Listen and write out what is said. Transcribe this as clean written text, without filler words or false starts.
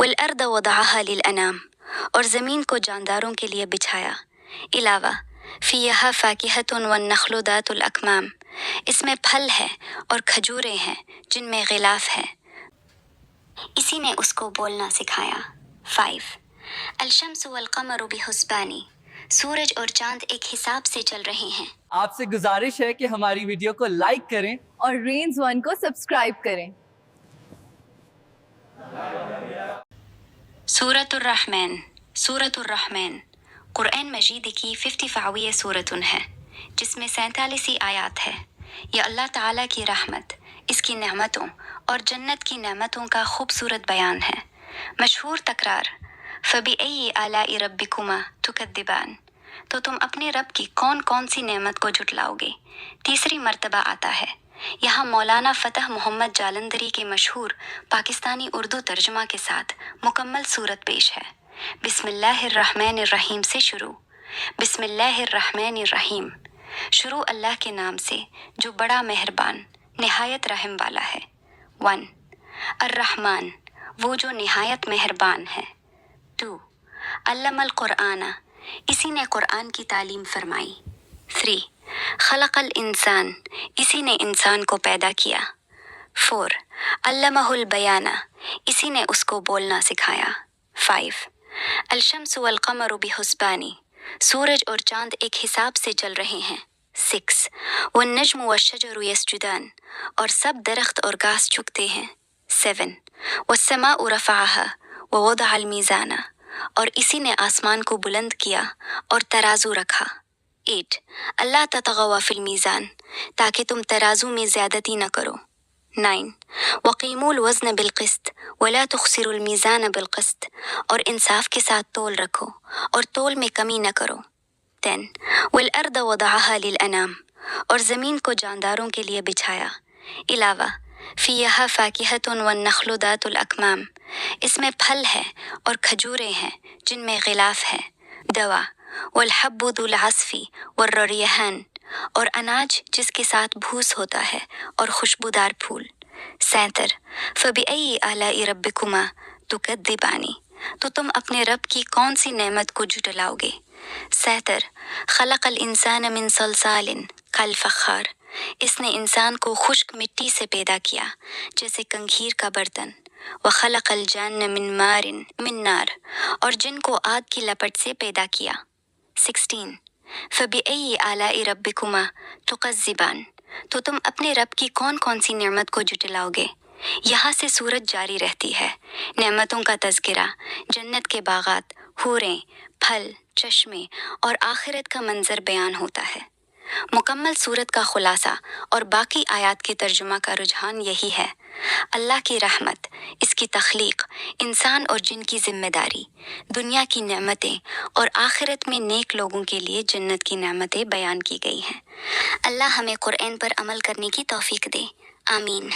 والارض وضعها للانام، اور زمین کو جانداروں کے لیے بچھایا۔ علاوہ فیہا فاکہۃ والنخل ذات الاکمام، اس میں پھل ہے اور کھجوریں ہیں جن میں غلاف ہے۔ اسی نے اس کو بولنا سکھایا۔ 5 الشمس والقمر بحسبان، سورج اور چاند ایک حساب سے چل رہے ہیں۔ آپ سے گزارش ہے کہ ہماری ویڈیو کو لائک کریں اور رینز ون کو سبسکرائب کریں۔ سورۃ الرحمن۔ سورۃ الرحمن قرآن مجید کی 55ویں سورۃ ہے، جس میں 47 آیات ہے۔ یہ اللہ تعالیٰ کی رحمت، اس کی نعمتوں اور جنت کی نعمتوں کا خوبصورت بیان ہے۔ مشہور تکرار فَبِأَيِّ آلَاءِ رَبِّكُمَا تُكَذِّبَانِ، تو تم اپنے رب کی کون کون سی نعمت کو جھٹلاؤ گے، تیسری مرتبہ آتا ہے۔ یہاں مولانا فتح محمد جالندھری کے مشہور پاکستانی اردو ترجمہ کے ساتھ مکمل سورت پیش ہے۔ بسم اللہ الرحمن الرحیم سے شروع۔ بسم اللہ الرحمن الرحیم، شروع اللہ کے نام سے جو بڑا مہربان نہایت رحم والا ہے۔ 1 الرحمن، وہ جو نہایت مہربان ہے۔ 2 علم القرآن، اسی نے قرآن کی تعلیم فرمائی۔ 3 خلق الانسان، اسی نے انسان کو پیدا کیا۔ 4 علمہ البیان، اسی نے اس کو بولنا سکھایا۔ 5 الشمس والقمر بحسبان، سورج اور چاند ایک حساب سے چل رہے ہیں۔ 6 والنجم والشجر یسجدان، اور سب درخت اور گھاس جھکتے ہیں۔ 7 والسماء رفعها ووضع المیزان، اور اسی نے آسمان کو بلند کیا اور ترازو رکھا۔ 8 اللہ تطغوا فی المیزان، تاکہ تم ترازو میں زیادتی نہ کرو۔ 9 وقیموا الوزن بالقسط ولا تخسروا المیزان بالقسط، اور انصاف کے ساتھ تول رکھو اور تول میں کمی نہ کرو۔ 10 والارض وضعها للانام، اور زمین کو جانداروں کے لیے بچھایا۔ علاوہ فیہا فاکہۃ والنخل ذات الاکمام، اس میں پھل ہے اور کھجوریں ہیں جن میں غلاف ہے۔ دوا والحب ذو العصف والریحان، اور اناج جس کے ساتھ بھوس ہوتا ہے اور خوشبودار پھول۔ 67 فَبِأَيِّ آلَاءِ رَبِّكُمَا تُكَذِّبَانِ، تو تم اپنے رب کی کون سی نعمت کو جھٹلاؤ گے۔ 68 خلق الانسان من صلصال کالفخار، اس نے انسان کو خشک مٹی سے پیدا کیا جیسے کنگھیر کا برتن۔ وخلق الجان من من نار، اور جن کو آگ کی لپٹ سے پیدا کیا۔ 16 فَبِأَيِّ آلَاءِ رَبِّكُمَا تُكَذِّبَانِ، تو تم اپنے رب کی کون کون سی نعمت کو جھٹلاؤ گے۔ یہاں سے سورت جاری رہتی ہے، نعمتوں کا تذکرہ، جنت کے باغات، حوریں، پھل، چشمے اور آخرت کا منظر بیان ہوتا ہے۔ مکمل سورت کا خلاصہ اور باقی آیات کے ترجمہ کا رجحان یہی ہے۔ اللہ کی رحمت، اس کی تخلیق، انسان اور جن کی ذمہ داری، دنیا کی نعمتیں اور آخرت میں نیک لوگوں کے لیے جنت کی نعمتیں بیان کی گئی ہیں۔ اللہ ہمیں قرآن پر عمل کرنے کی توفیق دے، آمین۔